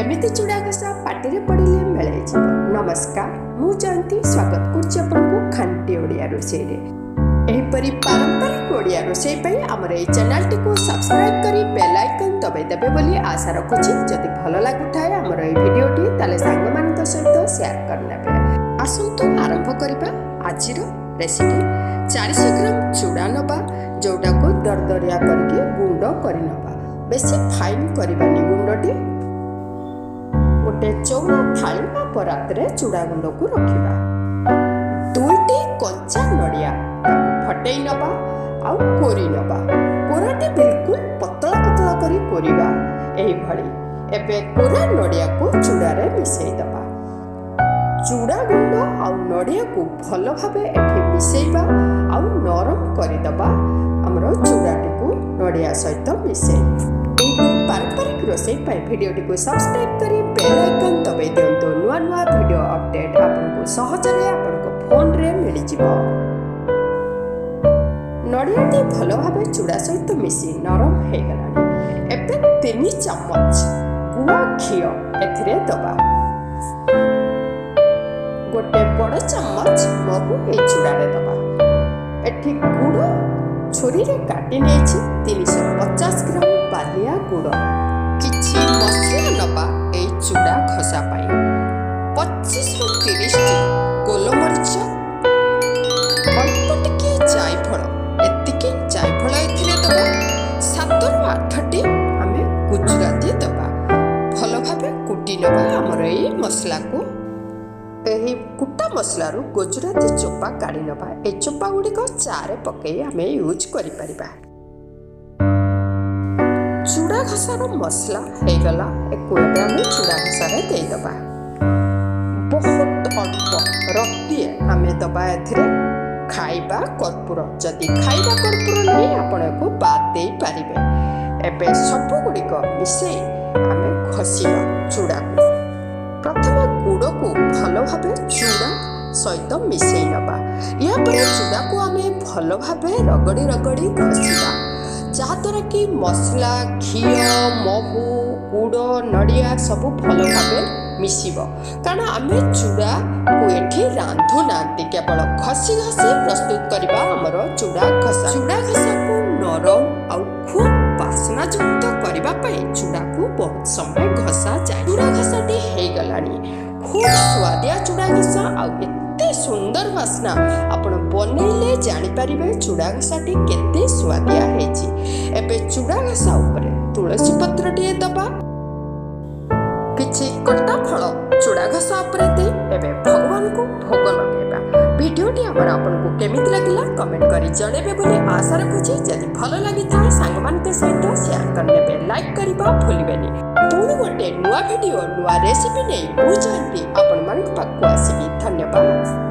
एमिति चूड़ा घसा पाटिरे पड़िले मेले जीव। नमस्कार, मु जयंती स्वागत करछि आपनकु खांटी ओडिया रोषेई रे। एहिपरि पारंपरिक ओडिया रोषेई पई हमर ए चैनल टिको सब्सक्राइब करी बेल आइकन दबाई देबे बोली आशा रखुछि। जदि भलो लागुथाय हमर ए भिडियोटी ताले सांग मानक सहित शेयर करनेबे। आसंतु आरंभ करिबा आजिर रेसिपी। 400 ग्राम चूड़ा नबा, जोटा को दरदरिया करके गुंड करि नबा। बेसी फाइन करबानी गुंडटी। गोटे चौड़ा थाली बा परातरे चूड़ा गुंड को रखिबा। दुईटी कंचा नड़िया फटेई नबा आउ कोरी नबा। कोराटी बिल्कुल पतला पतला करी कोरिबा। एही भली एबे कोरा नड़िया को चूड़ा रे मिसेई दबा। चूड़ा गुंड आउ नड़िया को भलो भाबे एठी मिसेइबा आउ नरम करि दबा। हमरो चूड़ाटी को नड़िया सहित मिसेई पारंपरिक रोषेई पाई भिडियोटी को सब्सक्राइब करी बेल आइकन दबाई दियंतु। नुआ नुआ भिडियो अपडेट आपनको सहजरे आपनको फोन रे मिलि जिवो। नड़ियाटी भलो भाबे चूड़ा सहित मिसी नरम हे गलानी। एबे 3 चम्मच गुआ घियो एथिरे दबा। गोटे बड़ चम्मच महू ए चूड़ा रे दबा। एठी गुड़ छुरी रे काटी नेछि 350 ग्राम बालिया गुड़। किछि मसला नबा ए चूड़ा घसा पाई। 25 रु 30 टी गोलमरिच, अल्प टिके जायफल, एतिके जायफल एथिरे दबा। 7 रु 8 टी आमे गुजराती दबा। भलो भाबे कुटी नबा हमर ए मसला को। एही कुटा मसला रु गुजराती चोपा काढी नबा। ए चोपा गुडी को चारे पकई आमे यूज करि परिबा। चूड़ा घसार मसला हे गला। एको एबे आमे चूड़ा घसा रे देई दबा। बहुत अल्प रत्तिए आमे दबा एथिरे खाइबा कर्पूर। जदि खाइबा कर्पूर नै आपण को बात देई परिबे। एबे सब गुडी को मिसेई आमे घसिबा चूड़ा को। प्रथम गुड़ को भलो भाबे चूड़ा सहित मिसेई नबा। या पर चूड़ा को आमे भलो भाबे रगड़ी रगड़ी घसिबा, जहा द्वारा कि मसला, घियो, महू, गुड़, नड़िया सब भलो भाबे मिसिबो। कारण आमे चूड़ा को एठी रांधु नांती, केवल घसी घसी प्रस्तुत करबा हमरो चूड़ा घसा। चूड़ा घसा को नरम आउ खूब बासना युक्त करबा पई चूड़ा को बहुत समय घसा जाय। चूड़ा घसाटी हे गलानी। खूब स्वादिया चूड़ा घसा आउ एते सुंदर बासना आपण बनेइले जानि परिबे चूड़ा घसाटी केते स्वादिया हेछि। एबे चूड़ा घसा ऊपर तुलसी पत्र टिए दबा। किछि कट्टा फल चूड़ा घसा ऊपर दे एबे भगवान को भोग लगेबा। वीडियोटी हमर आपनको केमिति लागिला कमेंट करी जणेबे बोली आशा रखुछि। जदि भलो लागि थाए सांग मानक सहित शेयर करनेबे, लाइक करिबा भूलिबेनी। पुणी गोटे नुआ वीडियो नुआ रेसिपी नै मु जयंती आपण मानक पाखु आसीबी। धन्यवाद।